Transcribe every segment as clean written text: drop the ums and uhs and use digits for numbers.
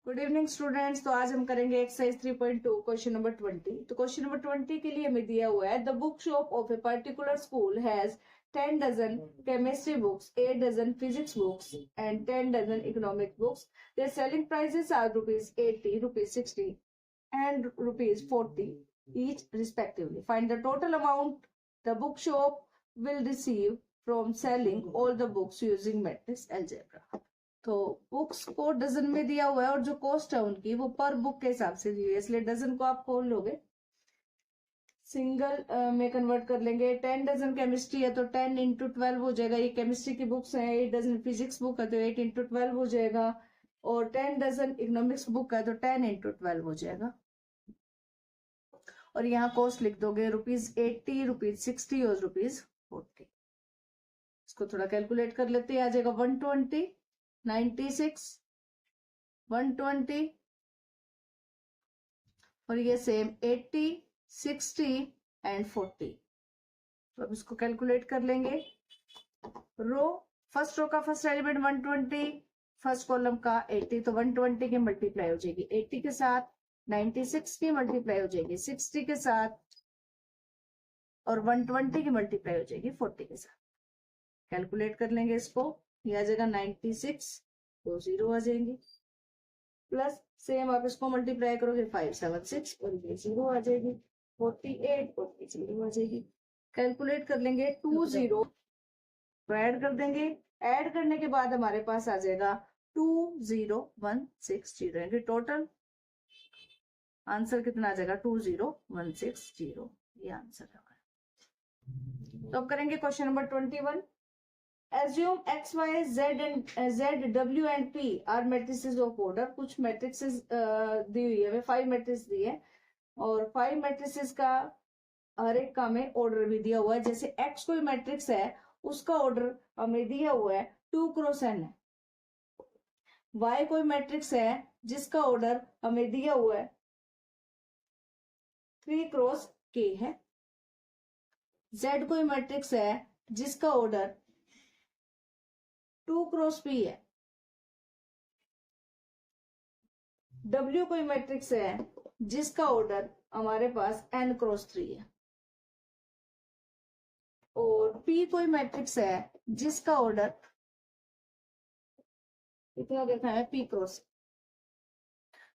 Good evening students. तो आज हम करेंगे एक्सरसाइज 3.2 क्वेश्चन नंबर 20। तो क्वेश्चन नंबर 20 के लिए हमें दिया हुआ है the book shop of a particular school has 10 dozen chemistry books, 8 dozen physics books and 10 dozen economic books. Their selling prices are ₹80, ₹60 and ₹40 each respectively. Find the total amount the bookshop will receive from selling all the books using matrix algebra. तो books को dozen में दिया हुआ है और जो cost है उनकी वो पर बुक के हिसाब से दी हुई है, इसलिए डजन को आप खोल लोगे, सिंगल में कन्वर्ट कर लेंगे। 10 डजन केमिस्ट्री है तो 10 इंटू 12 हो जाएगा। ये केमिस्ट्री की बुक्स है। 8 डजन फिजिक्स बुक है तो 8 इंटू 12 हो जाएगा। और 10 डजन इकोनॉमिक्स बुक है तो 10 इंटू 12 हो जाएगा। और यहाँ कॉस्ट लिख दोगे ₹80, ₹60 और ₹40। इसको थोड़ा कैलकुलेट कर लेते हैं। आ जाएगा 120, 96, 120 और ये सेम 80, 60 एंड 40। तो अब इसको कैलकुलेट कर लेंगे। फर्स्ट रो का फर्स्ट एलिमेंट 120, फर्स्ट कॉलम का 80, तो 120 की मल्टीप्लाई हो जाएगी 80 के साथ, 96 की मल्टीप्लाई हो जाएगी 60 के साथ और 120 की मल्टीप्लाई हो जाएगी 40 के साथ। कैलकुलेट कर लेंगे इसको। ये आ जाएगा 96, तो 0 आ जाएंगे, प्लस सेम आप इसको मल्टीप्लाई करोगे 576 और ये 0 आ जाएगी, 48 और ये 0 आ जाएगी। कैलकुलेट कर लेंगे 2 0 तो ऐड कर देंगे। ऐड करने के बाद हमारे पास आ जाएगा 20160। टोटल आंसर कितना आ जाएगा 20160। ये आंसर है। तो अब करेंगे question number 21। Assume X, Y, Z and Z, W and P are matrices of order। कुछ मैट्रिक्सेस दी हुई है, हमें 5 मैट्रिक्स दी है और 5 मैट्रिसेस का हर एक का हमें ऑर्डर भी दिया हुआ है। जैसे X कोई मैट्रिक्स है उसका ऑर्डर हमें दिया हुआ है 2 क्रॉस n है। Y कोई मैट्रिक्स है जिसका ऑर्डर हमें दिया हुआ है 3 क्रॉस k है। Z कोई मैट्रिक्स है जिसका ऑर्डर 2 क्रॉस p है। W कोई मैट्रिक्स है जिसका ऑर्डर हमारे पास n क्रॉस 3 है। और P कोई मैट्रिक्स है जिसका ऑर्डर कितना देखा है P क्रॉस।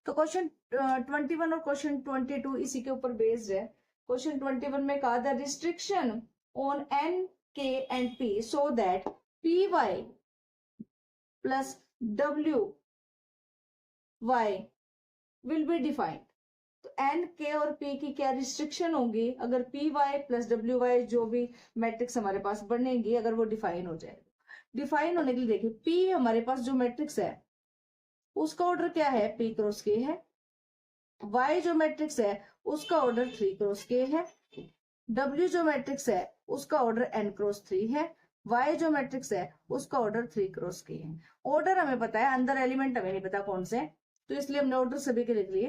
तो क्वेश्चन 21 और क्वेश्चन 22 इसी के ऊपर बेस्ड है। क्वेश्चन 21 में कहा the restriction on n, k and p so that py plus w y will be defined. तो n, k और p की क्या रिस्ट्रिक्शन होंगी अगर py प्लस wy जो भी मैट्रिक्स हमारे पास बनेगी अगर वो डिफाइन हो जाए। डिफाइन होने के लिए देखिए p हमारे पास जो मैट्रिक्स है उसका ऑर्डर क्या है p क्रॉस k है। y जो मैट्रिक्स है उसका ऑर्डर 3 क्रॉस k है। w जो मैट्रिक्स है उसका ऑर्डर n क्रॉस 3 है। y जो मैट्रिक्स है उसका ऑर्डर 3 क्रॉस k है। ऑर्डर हमें पता है, अंदर एलिमेंट हमें नहीं पता कौन से, तो इसलिए हमने ऑर्डर सभी के लिख लिए।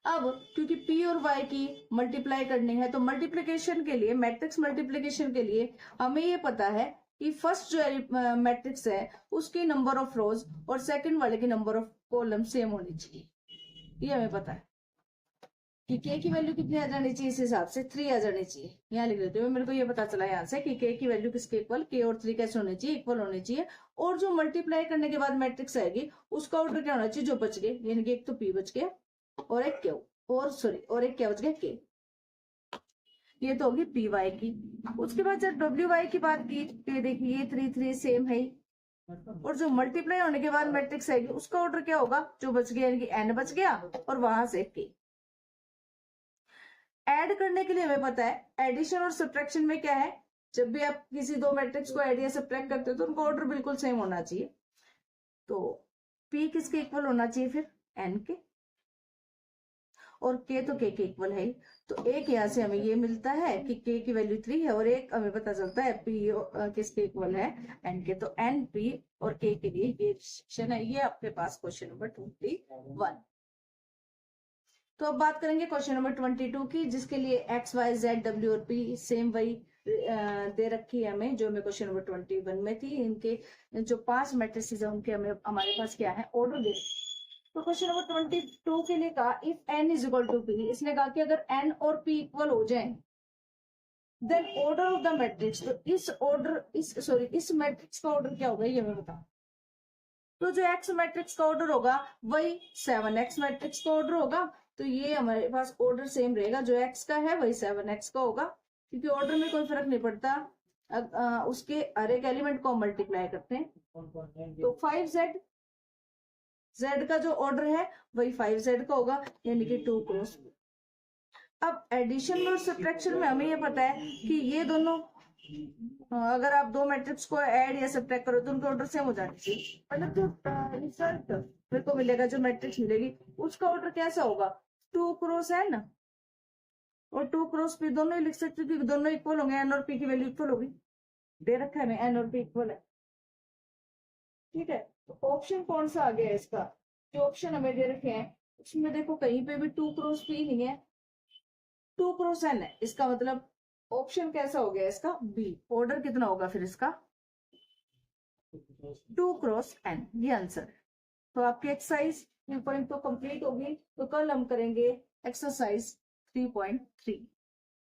अब क्योंकि p और y की मल्टीप्लाई करनी है तो मल्टीप्लीकेशन के लिए, मैट्रिक्स मल्टीप्लीकेशन के लिए हमें ये पता है कि फर्स्ट जो मैट्रिक्स है उसकी नंबर ऑफ रोज और सेकंड वाले की नंबर ऑफ कॉलम सेम होनी चाहिए। ये हमें पता है कि k की वैल्यू कितनी आ जानी चाहिए, इस हिसाब से 3 आ जानी चाहिए। यहाँ लिख लेते हुए मेरे को ये पता चला यहाँ से कि k की वैल्यू किसके इक्वल, k और 3 कैसे होने चाहिए, इक्वल होने चाहिए। और जो मल्टीप्लाई करने के बाद मैट्रिक्स आएगी उसका ऑर्डर क्या होना चाहिए, जो बच गए, यानी कि एक तो p बच गया और एक q और एक क्या बच गया k। ये तो होगी पी वाई की। उसके बाद जब डब्ल्यू वाई की बात की तो देखिए ये 3 3 सेम है और जो मल्टीप्लाई होने के बाद मैट्रिक्स आएगी उसका ऑर्डर क्या होगा, जो बच गया यानी कि n बच गया और वहां से k। ऐड करने के लिए हमें पता है एडिशन और सब्ट्रैक्शन में क्या है, जब भी आप किसी दो मैट्रिक्स को ऐड या सब्ट्रैक्ट करते हो तो उनका ऑर्डर बिल्कुल सेम होना चाहिए। तो p किसके इक्वल होना चाहिए फिर, n के, और k तो k के इक्वल है। तो एक यहाँ से हमें ये मिलता है कि k की वैल्यू 3 है और एक हमें पता चलता है p किसके इक्वल है, n के। तो n p और k के लिए ये रिलेशन है। ये आपके पास क्वेश्चन नंबर 21। तो अब बात करेंगे क्वेश्चन नंबर 22 की, जिसके लिए x, y, z, w और p सेम वही दे रखी है हमें जो हमें क्वेश्चन नंबर 21 में थी। इनके जो 5 मैट्रिसेस है उनके हमें हमारे पास क्या है, ऑर्डर दे तो क्वेश्चन नंबर 22 के लिए कहा if n is equal to p, इसने कहा कि अगर n और p इक्वल हो जाए then order of the matrix, तो इस मैट्रिक्स का ऑर्डर क्या होगा ये हमें बता। तो जो x मैट्रिक्स का ऑर्डर होगा वही 7x मैट्रिक्स का ऑर्डर होगा, तो ये हमारे पास ऑर्डर सेम रहेगा, जो x का है वही 7x का होगा, क्योंकि ऑर्डर में कोई फर्क नहीं पड़ता, उसके हर एक एलिमेंट को मल्टीप्लाई करते हैं। तो 5z, z का जो ऑर्डर है वही 5z का होगा, यानी कि 2 क्रॉस। अब एडिशन और सब्ट्रैक्शन में हमें ये पता है कि ये दोनों अगर आप दो मैट्रिक्स को ऐड या सब्ट्रैक्ट करो तो उनके ऑर्डर सेम हो जाने चाहिए, मतलब जो रिजल्ट मेरे को मिलेगा, जो मैट्रिक्स मिलेगी उसका ऑर्डर कैसा होगा, 2 क्रॉस n और 2 क्रॉस p, दोनों ही लिख सकते हो क्योंकि दोनों इक्वल होंगे, n और p की वैल्यू इक्वल होगी, दे रखा है n और p इक्वल है। ठीक है, तो ऑप्शन कौन सा आ गया इसका, जो ऑप्शन हमें दे रखे हैं उसमें देखो कहीं पे भी 2 क्रॉस p नहीं है, 2 क्रॉस n है, इसका मतलब ऑप्शन कैसा हो गया इसका, बी। ऑर्डर कितना होगा फिर इसका, 2 क्रॉस n, ये आंसर। तो आपकी एक्सरसाइज 3.2 कंप्लीट होगी, तो कल हम करेंगे एक्सरसाइज 3.3।